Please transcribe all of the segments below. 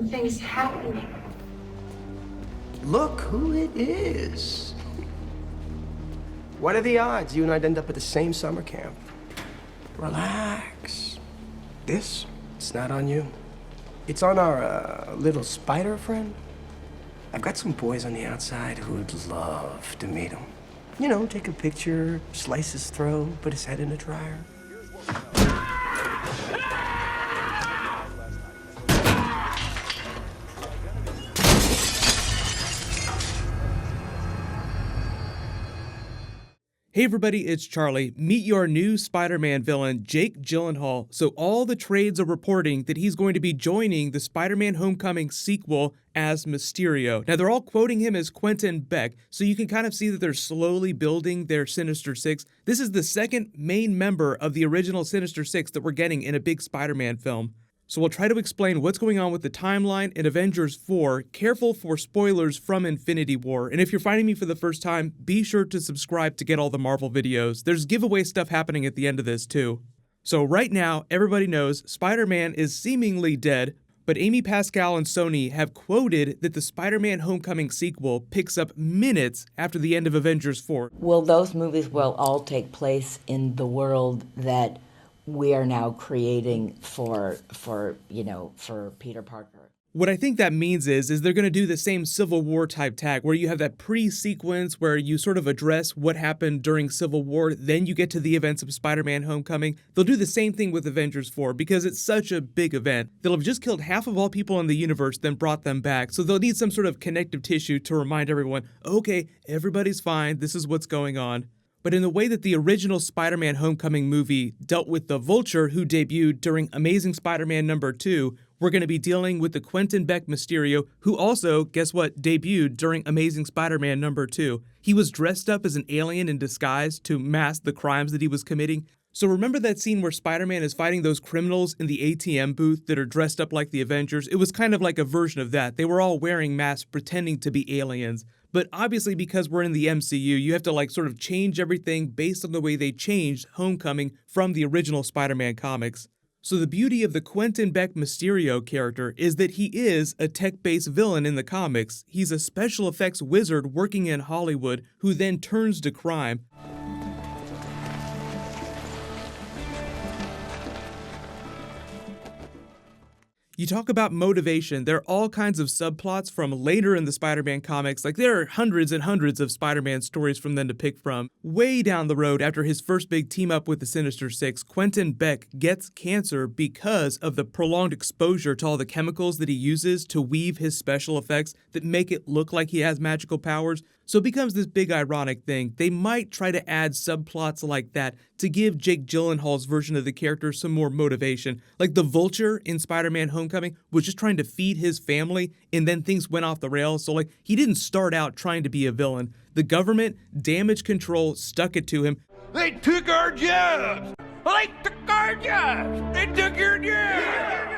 Something's happening. Look who it is. What are the odds you and I'd end up at the same summer camp? Relax. It's not on you. It's on our little spider friend. I've got some boys on the outside who would love to meet him. You know, take a picture, slice his throat, put his head in a dryer. Hey everybody, it's Charlie. Meet your new Spider-Man villain, Jake Gyllenhaal. So all the trades are reporting that he's going to be joining the Spider-Man Homecoming sequel as Mysterio. Now they're all quoting him as Quentin Beck, so you can kind of see that they're slowly building their Sinister Six. This is the second main member of the original Sinister Six that we're getting in a big Spider-Man film. So we'll try to explain what's going on with the timeline in Avengers 4, careful for spoilers from Infinity War. And if you're finding me for the first time, be sure to subscribe to get all the Marvel videos. There's giveaway stuff happening at the end of this too. So right now, everybody knows Spider-Man is seemingly dead, but Amy Pascal and Sony have quoted that the Spider-Man Homecoming sequel picks up minutes after the end of Avengers 4. Well, those movies will all take place in the world that we are now creating for Peter Parker. What I think that means is they're going to do the same Civil War type tag where you have that pre-sequence where you sort of address what happened during Civil War, then you get to the events of Spider-Man Homecoming. They'll do the same thing with Avengers 4 because it's such a big event. They'll have just killed half of all people in the universe, then brought them back. So they'll need some sort of connective tissue to remind everyone, okay, everybody's fine, this is what's going on. But in the way that the original Spider-Man Homecoming movie dealt with the Vulture who debuted during Amazing Spider-Man #2, we're going to be dealing with the Quentin Beck Mysterio, who also, guess what, debuted during Amazing Spider-Man #2. He was dressed up as an alien in disguise to mask the crimes that he was committing. So remember that scene where Spider-Man is fighting those criminals in the ATM booth that are dressed up like the Avengers? It was kind of like a version of that. They were all wearing masks pretending to be aliens. But obviously because we're in the MCU, you have to sort of change everything based on the way they changed Homecoming from the original Spider-Man comics. So the beauty of the Quentin Beck Mysterio character is that he is a tech-based villain in the comics. He's a special effects wizard working in Hollywood who then turns to crime. You talk about motivation, there are all kinds of subplots from later in the Spider-Man comics, there are hundreds and hundreds of Spider-Man stories from them to pick from. Way down the road after his first big team up with the Sinister Six, Quentin Beck gets cancer because of the prolonged exposure to all the chemicals that he uses to weave his special effects that make it look like he has magical powers. So it becomes this big ironic thing. They might try to add subplots like that to give Jake Gyllenhaal's version of the character some more motivation. Like the Vulture in Spider-Man Homecoming was just trying to feed his family and then things went off the rails. So he didn't start out trying to be a villain. The government, damage control, stuck it to him. They took our jobs! They took our jobs! They took your jobs!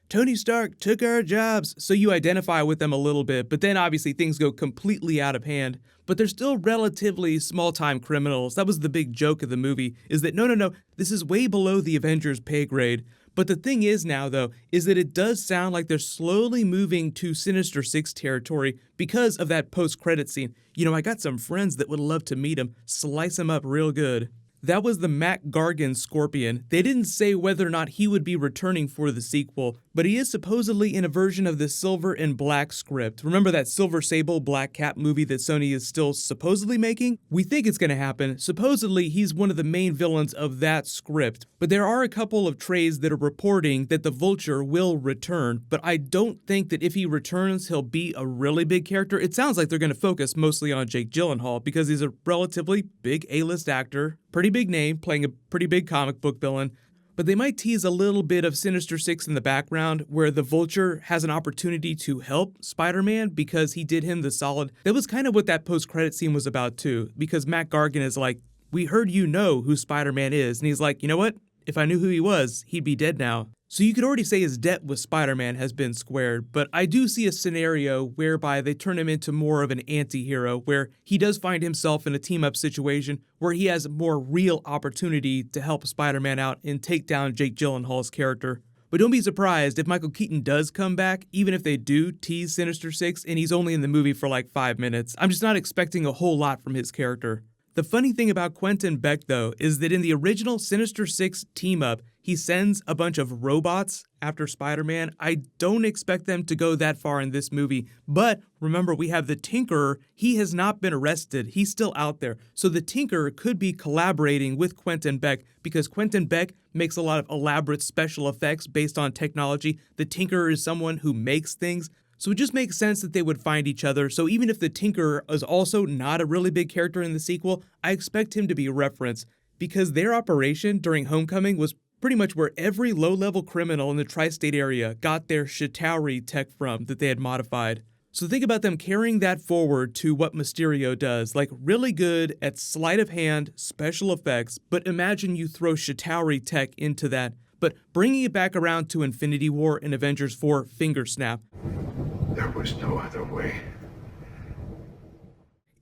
Tony Stark took our jobs, so you identify with them a little bit, but then obviously things go completely out of hand. But they're still relatively small-time criminals. That was the big joke of the movie, is that no, this is way below the Avengers pay grade. But the thing is now, though, is that it does sound like they're slowly moving to Sinister Six territory because of that post-credit scene. I got some friends that would love to meet him, slice him up real good. That was the Mac Gargan Scorpion. They didn't say whether or not he would be returning for the sequel, but he is supposedly in a version of the Silver and Black script. Remember that Silver Sable Black Cat movie that Sony is still supposedly making? We think it's going to happen. Supposedly, he's one of the main villains of that script. But there are a couple of trades that are reporting that the Vulture will return, but I don't think that if he returns, he'll be a really big character. It sounds like they're going to focus mostly on Jake Gyllenhaal because he's a relatively big A-list actor. Pretty big name, playing a pretty big comic book villain, but they might tease a little bit of Sinister Six in the background where the Vulture has an opportunity to help Spider-Man because he did him the solid. That was kind of what that post-credit scene was about too, because Matt Gargan is like, we heard you know who Spider-Man is, and he's like, you know what? If I knew who he was, he'd be dead now. So you could already say his debt with Spider-Man has been squared, but I do see a scenario whereby they turn him into more of an anti-hero, where he does find himself in a team-up situation where he has more real opportunity to help Spider-Man out and take down Jake Gyllenhaal's character. But don't be surprised if Michael Keaton does come back, even if they do tease Sinister Six and he's only in the movie for like 5 minutes. I'm just not expecting a whole lot from his character. The funny thing about Quentin Beck, though, is that in the original Sinister Six team-up, he sends a bunch of robots after Spider-Man. I don't expect them to go that far in this movie, but remember, we have the Tinkerer. He has not been arrested. He's still out there. So the Tinkerer could be collaborating with Quentin Beck because Quentin Beck makes a lot of elaborate special effects based on technology. The Tinkerer is someone who makes things. So it just makes sense that they would find each other. So even if the Tinkerer is also not a really big character in the sequel, I expect him to be referenced because their operation during Homecoming was pretty much where every low-level criminal in the tri-state area got their Chitauri tech from that they had modified. So think about them carrying that forward to what Mysterio does, like really good at sleight of hand, special effects, but imagine you throw Chitauri tech into that, but bringing it back around to Infinity War and Avengers 4 Finger Snap. There was no other way.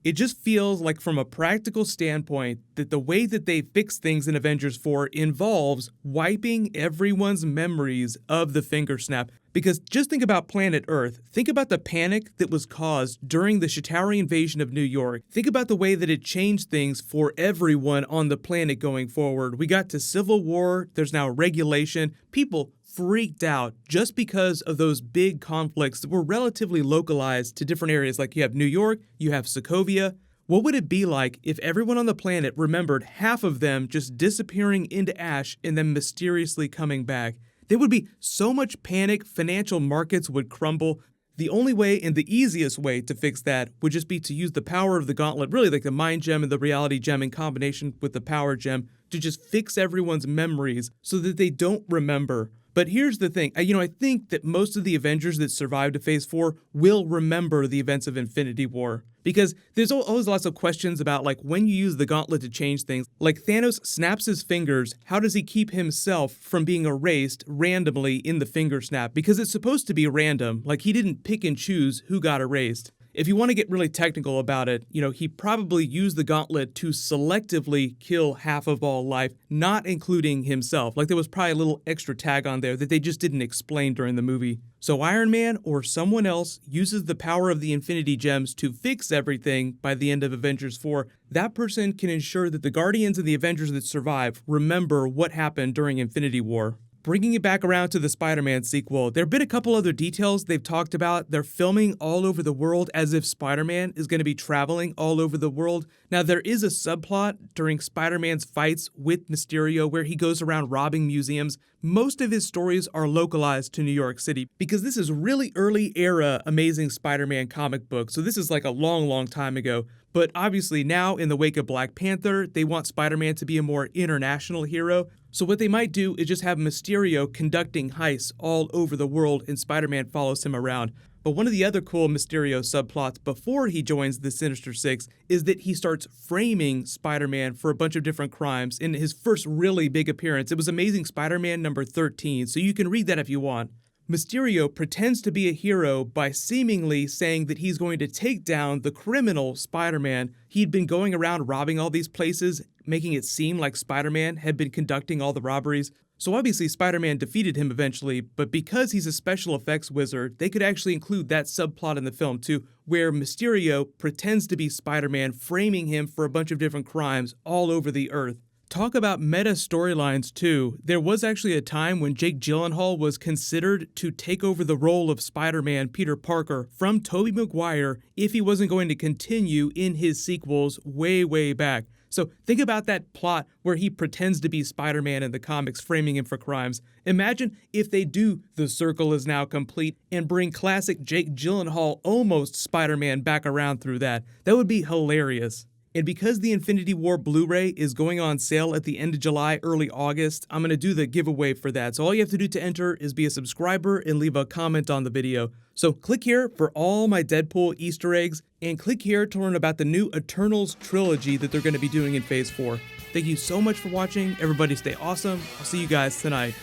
It just feels like from a practical standpoint that the way that they fix things in Avengers 4 involves wiping everyone's memories of the finger snap. Because just think about planet Earth. Think about the panic that was caused during the Chitauri invasion of New York. Think about the way that it changed things for everyone on the planet going forward. We got to Civil War, there's now regulation. People freaked out just because of those big conflicts that were relatively localized to different areas. Like you have New York, you have Sokovia. What would it be like if everyone on the planet remembered half of them just disappearing into ash and then mysteriously coming back? There would be so much panic, financial markets would crumble. The only way and the easiest way to fix that would just be to use the power of the gauntlet, really like the mind gem and the reality gem in combination with the power gem, to just fix everyone's memories so that they don't remember. But here's the thing, I think that most of the Avengers that survived to Phase 4 will remember the events of Infinity War. Because there's always lots of questions about like when you use the gauntlet to change things. Like Thanos snaps his fingers, how does he keep himself from being erased randomly in the finger snap? Because it's supposed to be random, like he didn't pick and choose who got erased. If you want to get really technical about it, he probably used the gauntlet to selectively kill half of all life, not including himself. Like there was probably a little extra tag on there that they just didn't explain during the movie. So Iron Man or someone else uses the power of the Infinity Gems to fix everything by the end of Avengers 4. That person can ensure that the Guardians and the Avengers that survive remember what happened during Infinity War. Bringing it back around to the Spider-Man sequel, there have been a couple other details they've talked about. They're filming all over the world as if Spider-Man is going to be traveling all over the world. Now, there is a subplot during Spider-Man's fights with Mysterio where he goes around robbing museums. Most of his stories are localized to New York City because this is really early era Amazing Spider-Man comic book. So this is like a long, long time ago. But obviously now in the wake of Black Panther, they want Spider-Man to be a more international hero. So what they might do is just have Mysterio conducting heists all over the world and Spider-Man follows him around. But one of the other cool Mysterio subplots before he joins the Sinister Six is that he starts framing Spider-Man for a bunch of different crimes. In his first really big appearance, it was Amazing Spider-Man number 13, so you can read that if you want. Mysterio pretends to be a hero by seemingly saying that he's going to take down the criminal Spider-Man. He'd been going around robbing all these places, making it seem like Spider-Man had been conducting all the robberies. So obviously Spider-Man defeated him eventually, but because he's a special effects wizard, they could actually include that subplot in the film too, where Mysterio pretends to be Spider-Man, framing him for a bunch of different crimes all over the Earth. Talk about meta storylines too. There was actually a time when Jake Gyllenhaal was considered to take over the role of Spider-Man Peter Parker from Tobey Maguire if he wasn't going to continue in his sequels way, way back. So think about that plot where he pretends to be Spider-Man in the comics, framing him for crimes. Imagine if they do The Circle Is Now Complete and bring classic Jake Gyllenhaal almost Spider-Man back around through that. That would be hilarious. And because the Infinity War Blu-ray is going on sale at the end of July, early August, I'm going to do the giveaway for that. So all you have to do to enter is be a subscriber and leave a comment on the video. So click here for all my Deadpool Easter eggs, and click here to learn about the new Eternals trilogy that they're going to be doing in Phase 4. Thank you so much for watching. Everybody stay awesome. I'll see you guys tonight.